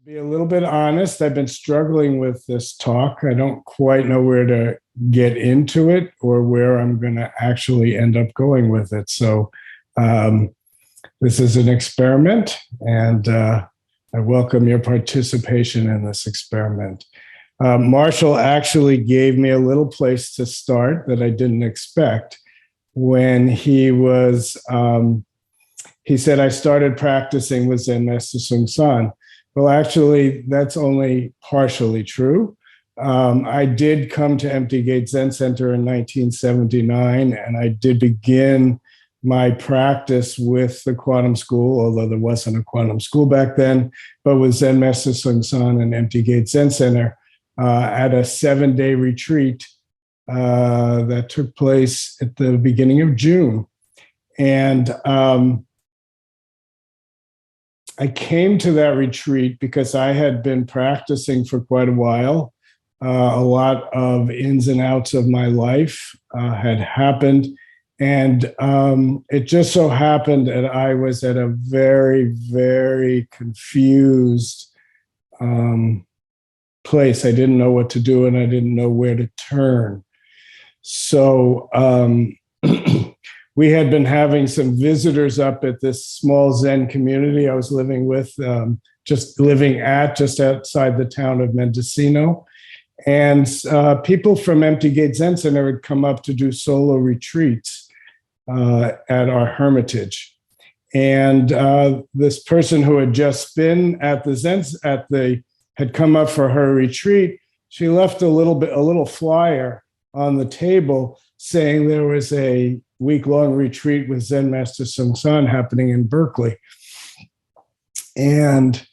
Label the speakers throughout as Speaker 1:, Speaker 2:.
Speaker 1: Be a little bit honest, I've been struggling with this talk. I don't quite know where to get into it or where I'm going to actually end up going with it. So this is an experiment, and I welcome your participation in this experiment. Marshall actually gave me a little place to start that I didn't expect when he said I started practicing with Zen Master Bon. Well, actually, that's only partially true. I did come to Empty Gate Zen Center in 1979, and I did begin my practice with the quantum school, although there wasn't a quantum school back then, but with Zen Master Bon and Empty Gate Zen Center at a 7-day retreat that took place at the beginning of June. And I came to that retreat because I had been practicing for quite a while. A lot of ins and outs of my life had happened. And it just so happened that I was at a very, very confused place. I didn't know what to do, and I didn't know where to turn. So we had been having some visitors up at this small Zen community I was living with, just outside the town of Mendocino. And people from Empty Gate Zen Center had come up to do solo retreats at our hermitage. And this person who had just been at had come up for her retreat. She left a little flyer on the table saying there was a week-long retreat with Zen Master Bon happening in Berkeley. And,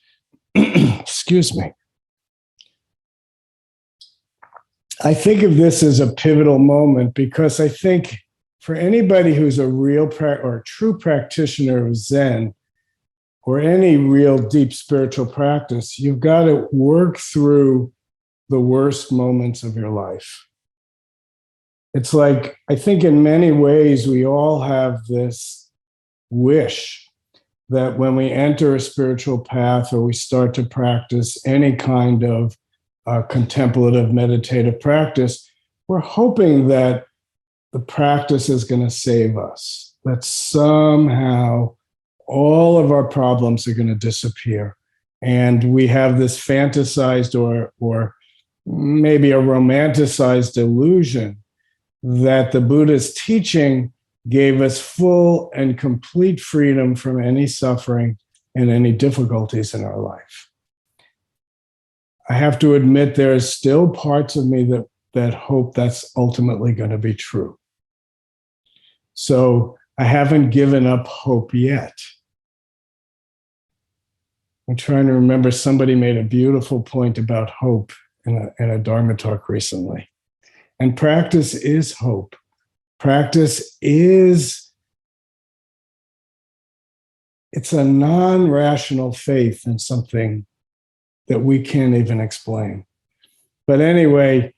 Speaker 1: excuse me, I think of this as a pivotal moment because I think for anybody who's a real or a true practitioner of Zen or any real deep spiritual practice, you've got to work through the worst moments of your life. It's like, I think in many ways, we all have this wish that when we enter a spiritual path or we start to practice any kind of contemplative meditative practice, we're hoping that the practice is going to save us, that somehow all of our problems are going to disappear. And we have this fantasized or maybe a romanticized illusion that the Buddha's teaching gave us full and complete freedom from any suffering and any difficulties in our life. I have to admit there are still parts of me that hope that's ultimately going to be true. So I haven't given up hope yet. I'm trying to remember, somebody made a beautiful point about hope in a Dharma talk recently. And practice is hope. Practice it's a non-rational faith in something that we can't even explain. But anyway,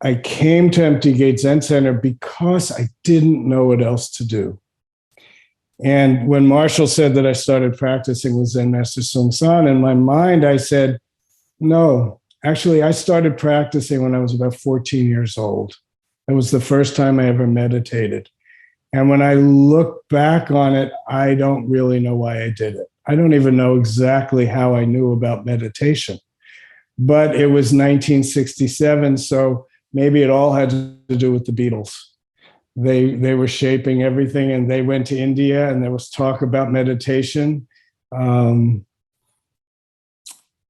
Speaker 1: I came to Empty Gate Zen Center because I didn't know what else to do. And when Marshall said that I started practicing with Zen Master Bon, in my mind, I said, no. Actually, I started practicing when I was about 14 years old. It was the first time I ever meditated. And when I look back on it, I don't really know why I did it. I don't even know exactly how I knew about meditation. But it was 1967, so maybe it all had to do with the Beatles. They were shaping everything, and they went to India, and there was talk about meditation.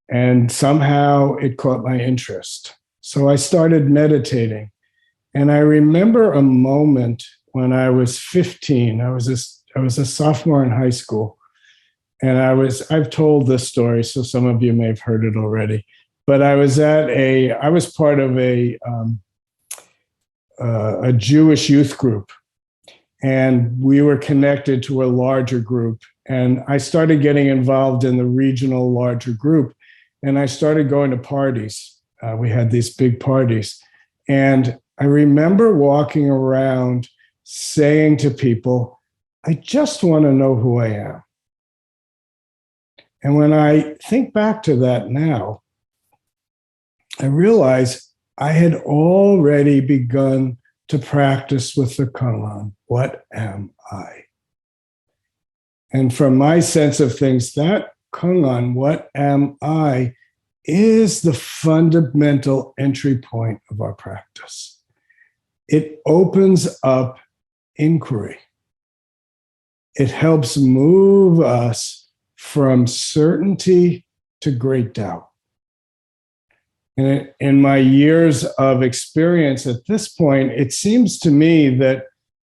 Speaker 1: And somehow it caught my interest. So I started meditating. And I remember a moment when I was 15. I was a sophomore in high school. And I've told this story, so some of you may have heard it already. But I was part of a Jewish youth group. And we were connected to a larger group. And I started getting involved in the regional larger group. And I started going to parties. We had these big parties. And I remember walking around saying to people, I just want to know who I am. And when I think back to that now, I realize I had already begun to practice with the koan, what am I? And from my sense of things, that koan, what am I, is the fundamental entry point of our practice. It opens up inquiry. It helps move us from certainty to great doubt. And in my years of experience at this point, it seems to me that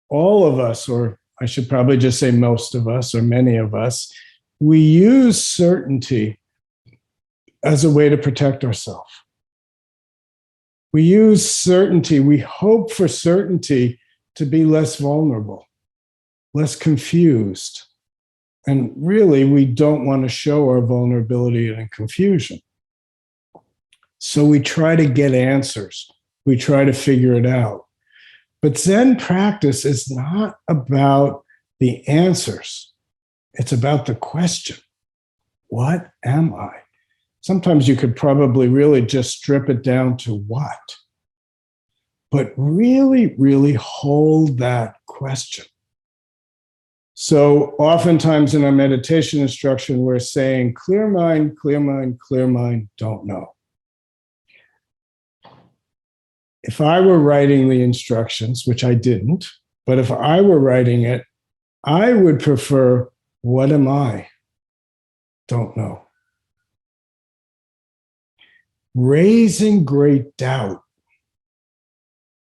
Speaker 1: all of us, or I should probably just say most of us, or many of us, we use certainty as a way to protect ourselves. We use certainty, we hope for certainty to be less vulnerable, less confused. And really, we don't want to show our vulnerability and confusion. So we try to get answers. We try to figure it out. But Zen practice is not about the answers. It's about the question. What am I? Sometimes you could probably really just strip it down to what. But really, really hold that question. So oftentimes in our meditation instruction, we're saying, clear mind, clear mind, clear mind, don't know. If I were writing the instructions, which I didn't, but if I were writing it, I would prefer, what am I? Don't know. Raising great doubt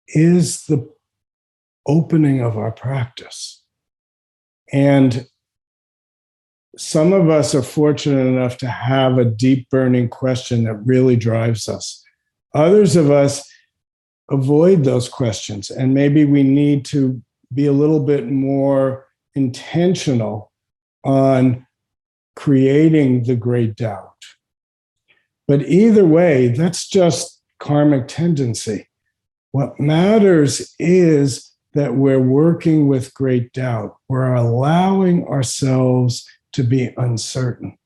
Speaker 1: is the opening of our practice. And some of us are fortunate enough to have a deep burning question that really drives us. Others of us avoid those questions, and maybe we need to be a little bit more intentional on creating the great doubt. But either way, that's just karmic tendency. What matters is that we're working with great doubt. We're allowing ourselves to be uncertain.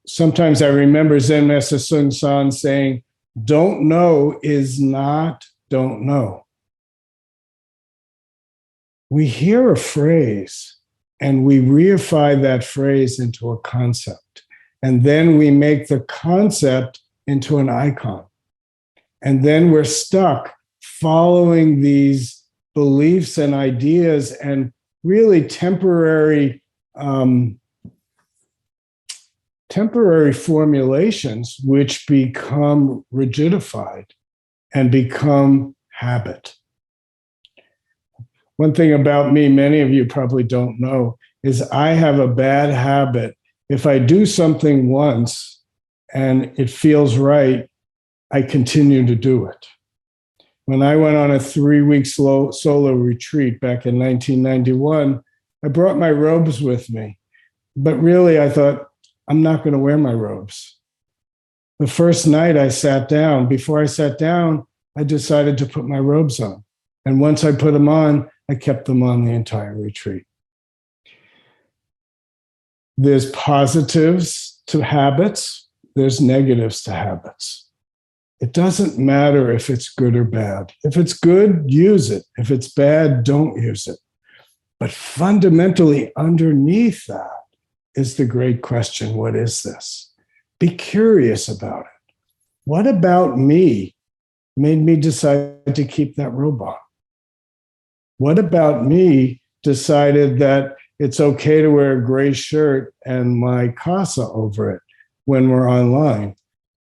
Speaker 1: Sometimes I remember Zen Master Bon Soeng saying, don't know is not don't know. We hear a phrase and we reify that phrase into a concept. And then we make the concept into an icon. And then we're stuck following these beliefs and ideas and really temporary formulations which become rigidified and become habit. One thing about me, many of you probably don't know, is I have a bad habit. If I do something once and it feels right, I continue to do it. When I went on a 3-week solo retreat back in 1991, I brought my robes with me. But really, I thought, I'm not going to wear my robes. The first night I sat down, before I sat down, I decided to put my robes on. And once I put them on, I kept them on the entire retreat. There's positives to habits. There's negatives to habits. It doesn't matter if it's good or bad. If it's good, use it. If it's bad, don't use it. But fundamentally underneath that is the great question, what is this? Be curious about it. What about me made me decide to keep that robe on? What about me decided that it's okay to wear a gray shirt and my casa over it when we're online?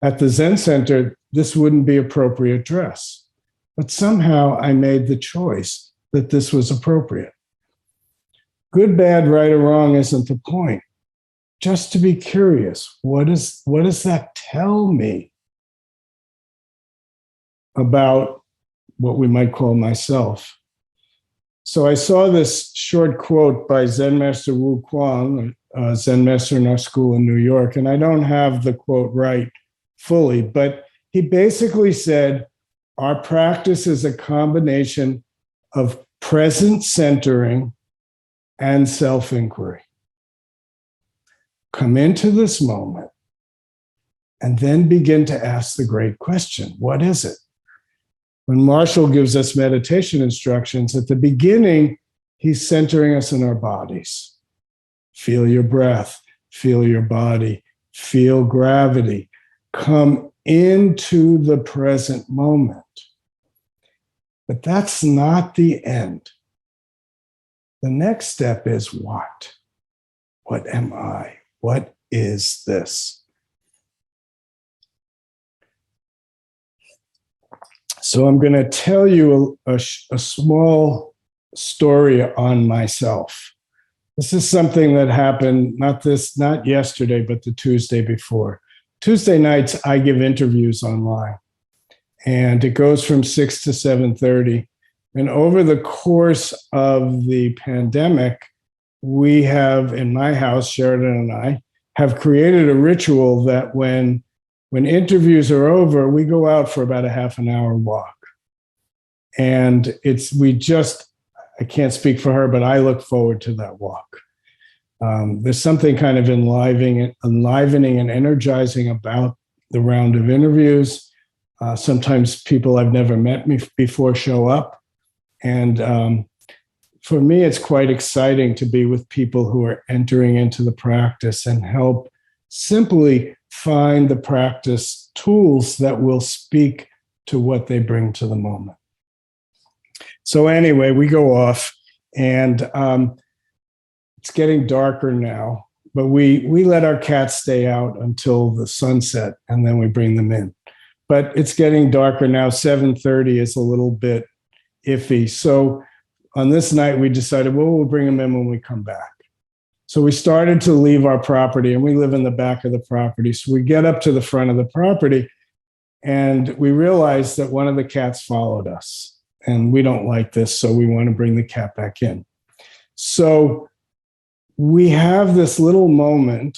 Speaker 1: At the Zen Center, this wouldn't be appropriate dress. But somehow I made the choice that this was appropriate. Good, bad, right, or wrong isn't the point. Just to be curious, what does that tell me about what we might call myself? So I saw this short quote by Zen Master Wu Kuang, a Zen master in our school in New York, and I don't have the quote right fully, but he basically said, our practice is a combination of present centering and self-inquiry. come into this moment, and then begin to ask the great question, what is it? When Marshall gives us meditation instructions, at the beginning, he's centering us in our bodies. Feel your breath, feel your body, feel gravity. Come into the present moment. But that's not the end. The next step is what? What am I? What is this? So I'm going to tell you a small story on myself. This is something that happened, not yesterday, but the Tuesday before. Tuesday nights, I give interviews online, and it goes from 6 to 7:30. And over the course of the pandemic, we have, in my house, Sheridan and I, have created a ritual that when interviews are over, we go out for about a half an hour walk. And I can't speak for her, but I look forward to that walk. There's something kind of enlivening and energizing about the round of interviews. Sometimes people I've never met before show up. And for me, it's quite exciting to be with people who are entering into the practice and help simply find the practice tools that will speak to what they bring to the moment. So anyway, we go off, and it's getting darker now, but we let our cats stay out until the sunset, and then we bring them in. But it's getting darker now. 7:30 is a little bit iffy. So on this night, we decided, well, we'll bring them in when we come back. So we started to leave our property, and we live in the back of the property. So we get up to the front of the property, and we realized that one of the cats followed us. And we don't like this, so we want to bring the cat back in. So we have this little moment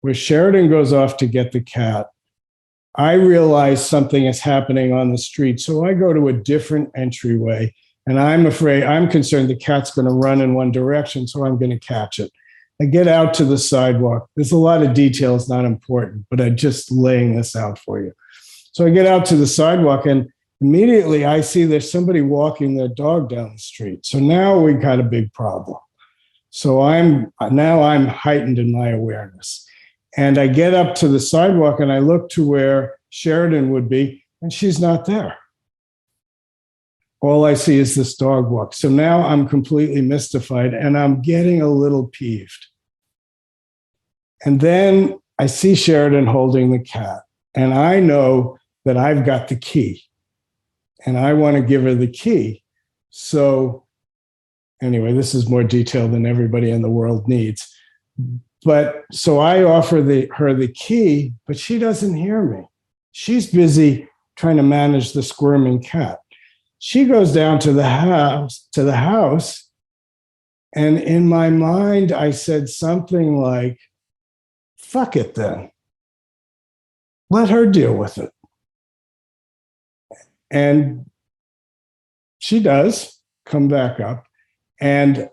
Speaker 1: where Sheridan goes off to get the cat. I realize something is happening on the street, so I go to a different entryway, and I'm concerned the cat's going to run in one direction, so I'm going to catch it. I get out to the sidewalk. There's a lot of details, not important, but I'm just laying this out for you. So I get out to the sidewalk, and immediately I see there's somebody walking their dog down the street. So now we got a big problem. So I'm heightened in my awareness. And I get up to the sidewalk, and I look to where Sheridan would be, and she's not there. All I see is this dog walk. So now I'm completely mystified, and I'm getting a little peeved. And then I see Sheridan holding the cat, and I know that I've got the key, and I want to give her the key. So anyway, this is more detail than everybody in the world needs. But so I offer her the key, but she doesn't hear me. She's busy trying to manage the squirming cat. She goes down to the house, and in my mind, I said something like, fuck it then. Let her deal with it. And she does come back up, and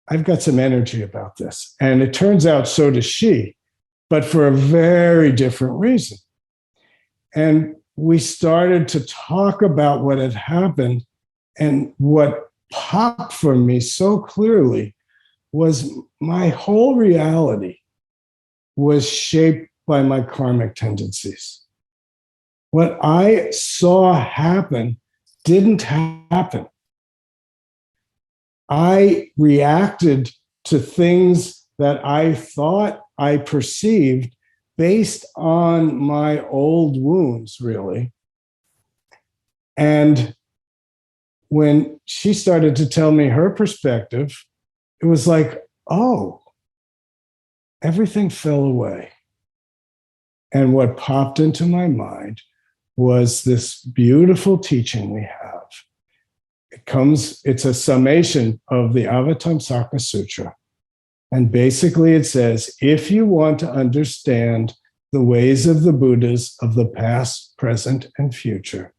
Speaker 1: I've got some energy about this. And it turns out so does she, but for a very different reason. And we started to talk about what had happened, and what popped for me so clearly was my whole reality was shaped by my karmic tendencies. What I saw happen didn't happen. I reacted to things that I thought I perceived based on my old wounds, really. And when she started to tell me her perspective, it was like, oh, everything fell away. And what popped into my mind was this beautiful teaching we have. It's a summation of the Avatamsaka Sutra. And basically it says, if you want to understand the ways of the Buddhas of the past, present, and future,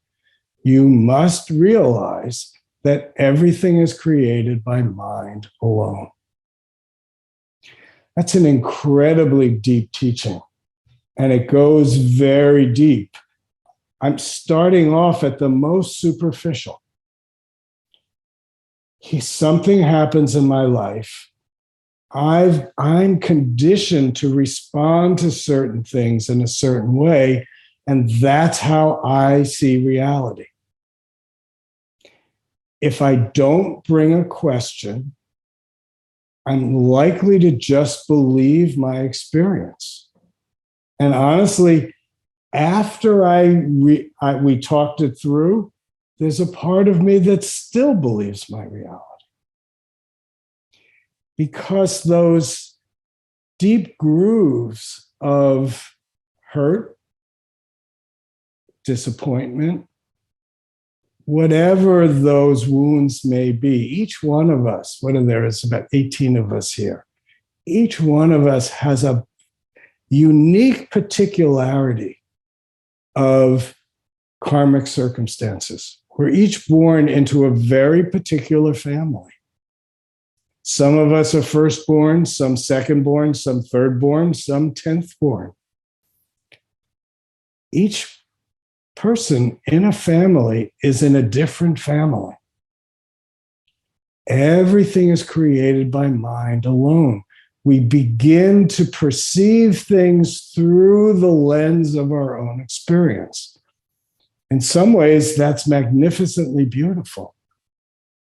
Speaker 1: you must realize that everything is created by mind alone. That's an incredibly deep teaching, and it goes very deep. I'm starting off at the most superficial. Something happens in my life. I'm conditioned to respond to certain things in a certain way, and that's how I see reality. If I don't bring a question, I'm likely to just believe my experience. And honestly, after we talked it through, there's a part of me that still believes my reality. Because those deep grooves of hurt, disappointment, whatever those wounds may be, each one of us, there's about 18 of us here, each one of us has a unique particularity of karmic circumstances. We're each born into a very particular family. Some of us are firstborn, some secondborn, some thirdborn, some 10th born. Each person in a family is in a different family. Everything is created by mind alone. We begin to perceive things through the lens of our own experience. In some ways, that's magnificently beautiful.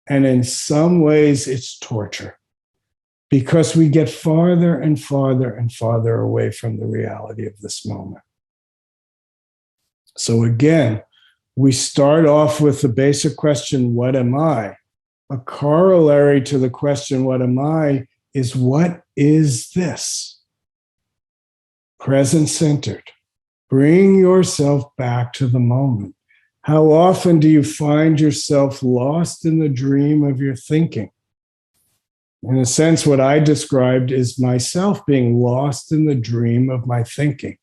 Speaker 1: And in some ways, it's torture, because we get farther and farther and farther away from the reality of this moment. So again, we start off with the basic question, what am I? A corollary to the question, what am I, is what is this? Present-centered. Bring yourself back to the moment. How often do you find yourself lost in the dream of your thinking? In a sense, what I described is myself being lost in the dream of my thinking.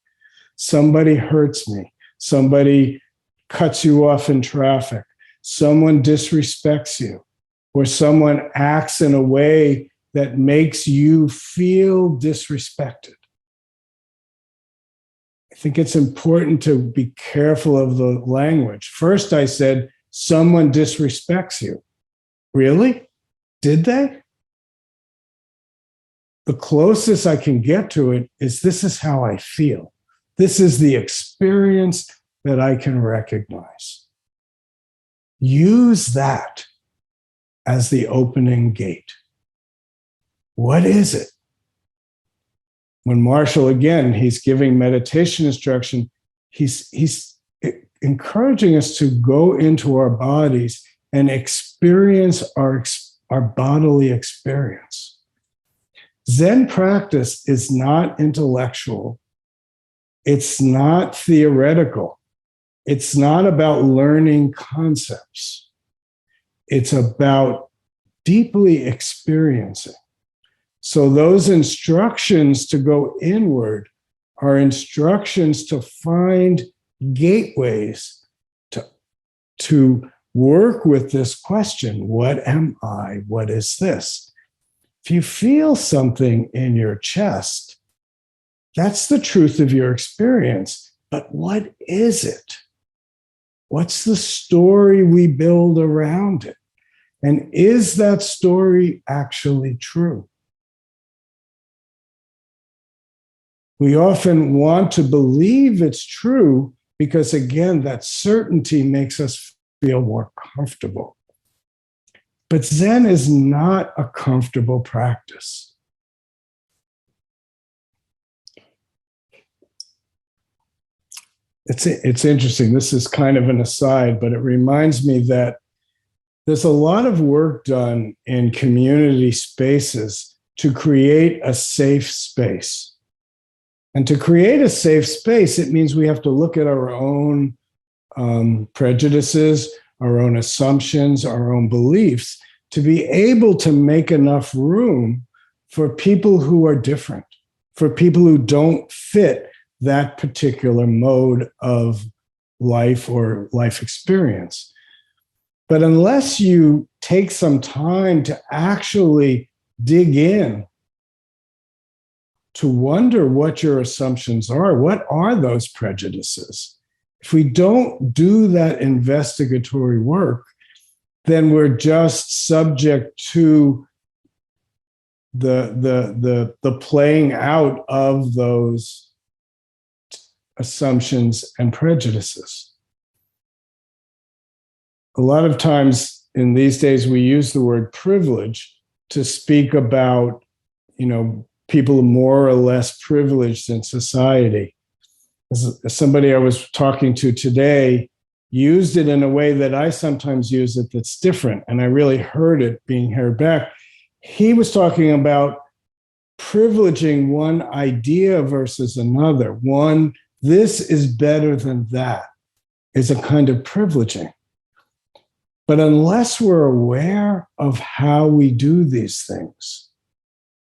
Speaker 1: Somebody hurts me. Somebody cuts you off in traffic. Someone disrespects you, or someone acts in a way that makes you feel disrespected. I think it's important to be careful of the language. First, I said, someone disrespects you. Really? Did they? The closest I can get to it is, this is how I feel. This is the experience that I can recognize. Use that as the opening gate. What is it? When Marshall, again, he's giving meditation instruction, he's encouraging us to go into our bodies and experience our bodily experience. Zen practice is not intellectual. It's not theoretical. It's not about learning concepts. It's about deeply experiencing. So those instructions to go inward are instructions to find gateways to work with this question, what am I? What is this? If you feel something in your chest, that's the truth of your experience. But what is it? What's the story we build around it? And is that story actually true? We often want to believe it's true because, again, that certainty makes us feel more comfortable. But Zen is not a comfortable practice. It's interesting. This is kind of an aside, but it reminds me that there's a lot of work done in community spaces to create a safe space. And to create a safe space, it means we have to look at our own prejudices, our own assumptions, our own beliefs, to be able to make enough room for people who are different, for people who don't fit that particular mode of life or life experience. But unless you take some time to actually dig in to wonder what your assumptions are. What are those prejudices? If we don't do that investigatory work, then we're just subject to the playing out of those assumptions and prejudices. A lot of times in these days, we use the word privilege to speak about, people more or less privileged in society. Somebody I was talking to today used it in a way that I sometimes use it that's different, and I really heard it being heard back. He was talking about privileging one idea versus another. One, this is better than that, is a kind of privileging. But unless we're aware of how we do these things,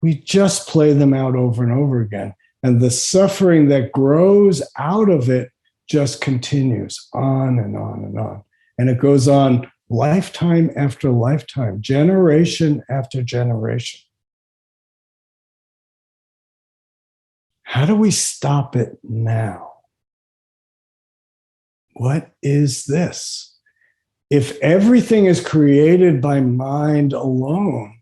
Speaker 1: we just play them out over and over again. And the suffering that grows out of it just continues on and on and on. And it goes on lifetime after lifetime, generation after generation. How do we stop it now? What is this? If everything is created by mind alone,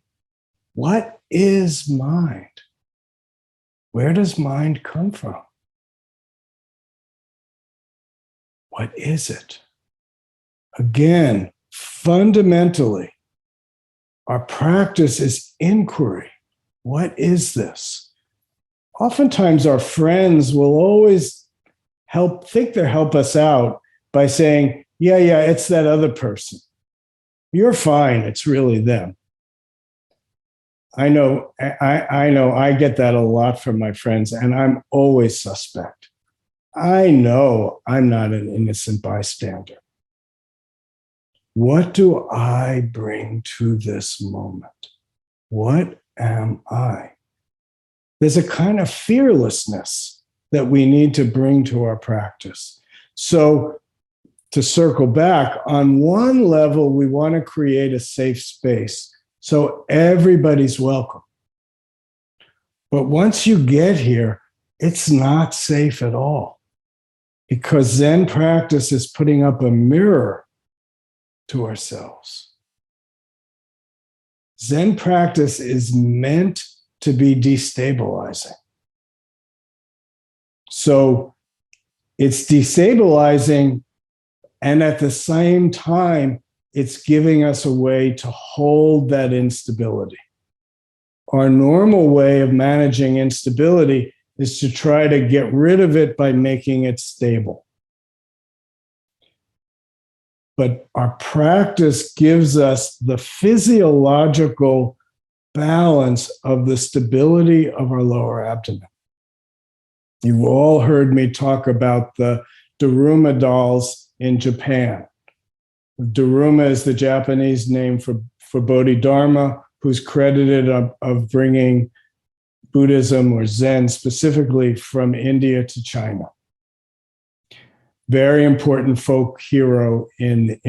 Speaker 1: what is mind? Where does mind come from? What is it? Again, fundamentally, our practice is inquiry. What is this? Oftentimes, our friends will always think they help us out by saying, yeah, it's that other person. You're fine. It's really them. I know I get that a lot from my friends, and I'm always suspect. I know I'm not an innocent bystander. What do I bring to this moment? What am I? There's a kind of fearlessness that we need to bring to our practice. So to circle back, on one level, we want to create a safe space so everybody's welcome. But once you get here, it's not safe at all, because Zen practice is putting up a mirror to ourselves. Zen practice is meant to be destabilizing. So it's destabilizing, and at the same time, it's giving us a way to hold that instability. Our normal way of managing instability is to try to get rid of it by making it stable. But our practice gives us the physiological balance of the stability of our lower abdomen. You've all heard me talk about the Daruma dolls in Japan. Daruma is the Japanese name for Bodhi Dharma, who's credited of bringing Buddhism or Zen specifically from India to China. Very important folk hero in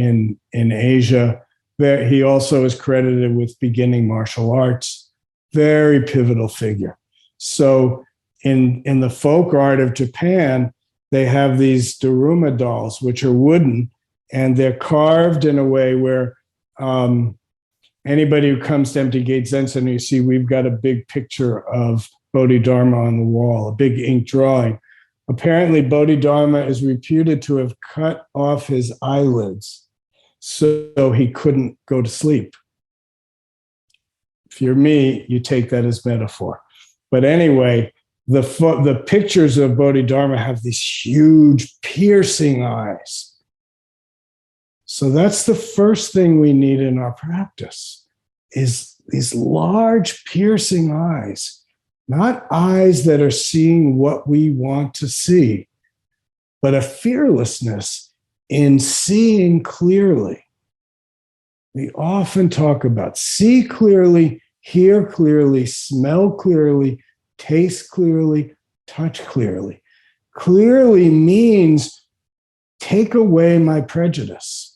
Speaker 1: Asia. He also is credited with beginning martial arts. Very pivotal figure. So in the folk art of Japan, they have these Daruma dolls, which are wooden, and they're carved in a way where anybody who comes to Empty Gate Zen Center, you see we've got a big picture of Bodhi Dharma on the wall, a big ink drawing. Apparently, Bodhi Dharma is reputed to have cut off his eyelids so he couldn't go to sleep. If you're me, you take that as metaphor. But anyway, the pictures of Bodhi Dharma have these huge, piercing eyes. So that's the first thing we need in our practice, is these large, piercing eyes, not eyes that are seeing what we want to see, but a fearlessness in seeing clearly. We often talk about see clearly, hear clearly, smell clearly, taste clearly, touch clearly. Clearly means take away my prejudice.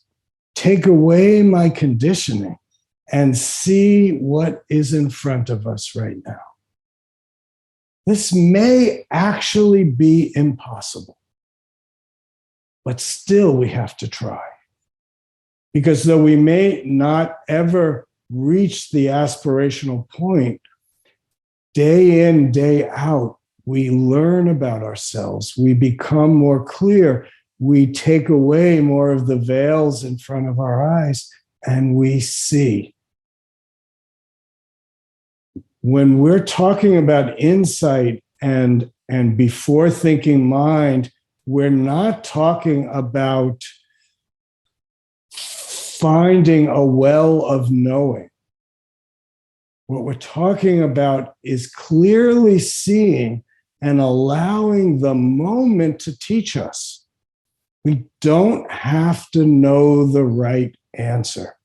Speaker 1: Take away my conditioning and see what is in front of us right now. This may actually be impossible, but still we have to try. Because though we may not ever reach the aspirational point, day in, day out, we learn about ourselves. We become more clear. We take away more of the veils in front of our eyes, and we see. When we're talking about insight and before thinking mind, we're not talking about finding a well of knowing. What we're talking about is clearly seeing and allowing the moment to teach us. We don't have to know the right answer.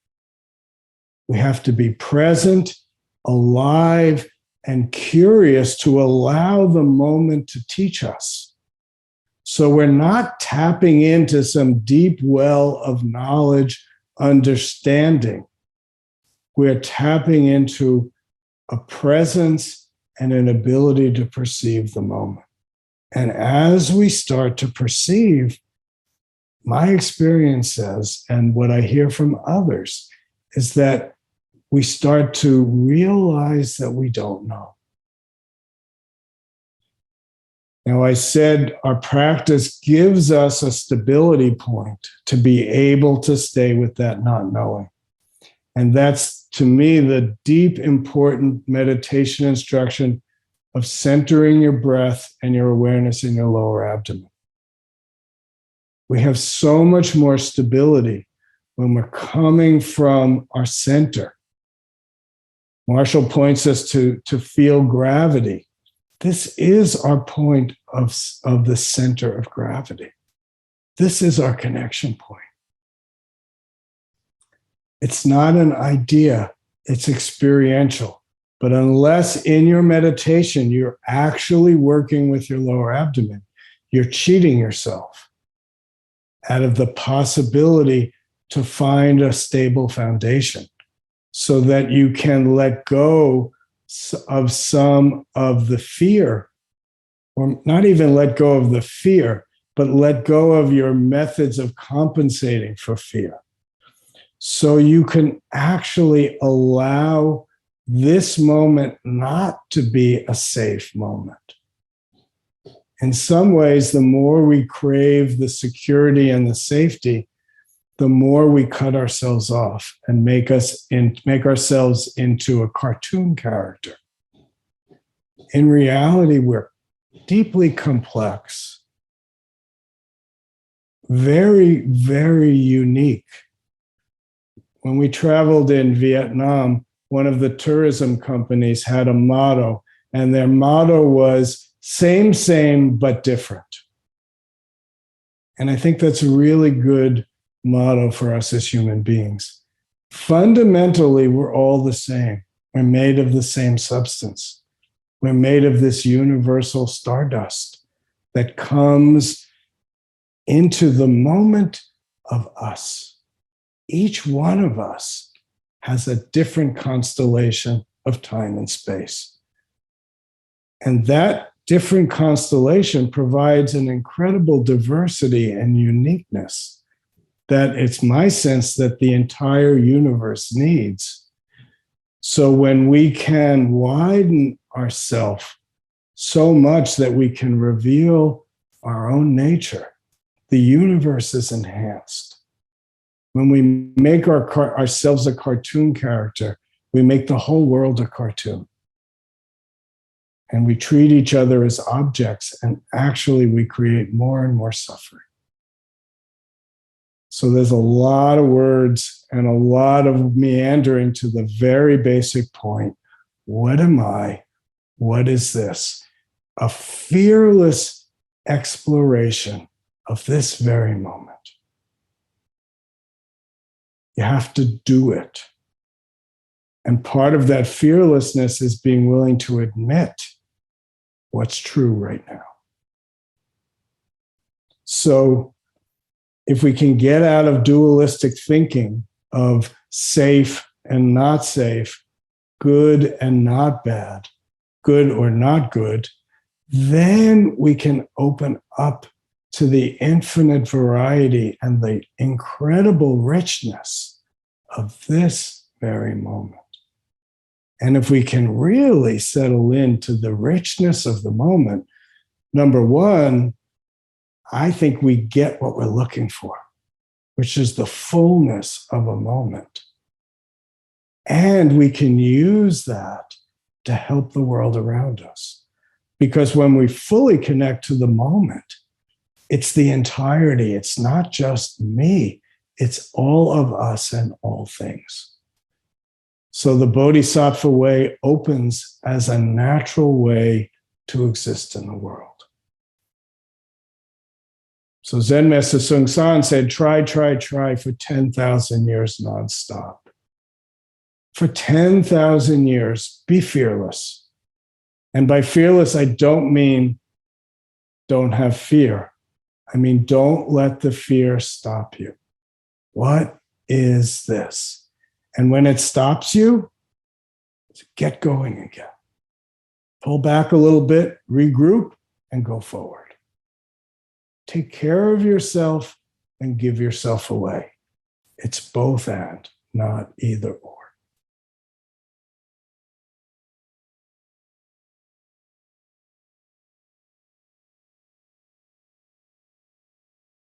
Speaker 1: We have to be present, alive, and curious to allow the moment to teach us. So we're not tapping into some deep well of knowledge, understanding. We're tapping into a presence and an ability to perceive the moment. And as we start to perceive, my experience says, and what I hear from others, is that we start to realize that we don't know. Now, I said our practice gives us a stability point to be able to stay with that not knowing. And that's, to me, the deep, important meditation instruction of centering your breath and your awareness in your lower abdomen. We have so much more stability when we're coming from our center. Marshall points us to feel gravity. This is our point of the center of gravity. This is our connection point. It's not an idea, it's experiential. But unless in your meditation you're actually working with your lower abdomen, you're cheating yourself out of the possibility to find a stable foundation so that you can let go of some of the fear, or not even let go of the fear, but let go of your methods of compensating for fear. So you can actually allow this moment not to be a safe moment. In some ways, the more we crave the security and the safety, the more we cut ourselves off and make ourselves into a cartoon character. In reality, we're deeply complex, very, very unique. When we traveled in Vietnam, one of the tourism companies had a motto, and their motto was same, but different. And I think that's a really good motto for us as human beings. Fundamentally, we're all the same. We're made of the same substance. We're made of this universal stardust that comes into the moment of us. Each one of us has a different constellation of time and space. And that different constellation provides an incredible diversity and uniqueness that it's my sense that the entire universe needs. So when we can widen ourselves so much that we can reveal our own nature, the universe is enhanced. When we make ourselves a cartoon character, we make the whole world a cartoon. And we treat each other as objects, and actually we create more and more suffering. So there's a lot of words and a lot of meandering to the very basic point. What am I? What is this? A fearless exploration of this very moment. You have to do it. And part of that fearlessness is being willing to admit what's true right now. So if we can get out of dualistic thinking of safe and not safe, good and not bad, good or not good, then we can open up to the infinite variety and the incredible richness of this very moment. And if we can really settle into the richness of the moment, number one, I think we get what we're looking for, which is the fullness of a moment. And we can use that to help the world around us. Because when we fully connect to the moment, it's the entirety. It's not just me. It's all of us and all things. So the bodhisattva way opens as a natural way to exist in the world. So Zen Master Bon Soeng said, try for 10,000 years nonstop. For 10,000 years, be fearless. And by fearless, I don't mean don't have fear. I mean, don't let the fear stop you. What is this? And when it stops you, get going again. Pull back a little bit, regroup, and go forward. Take care of yourself and give yourself away. It's both and, not either or.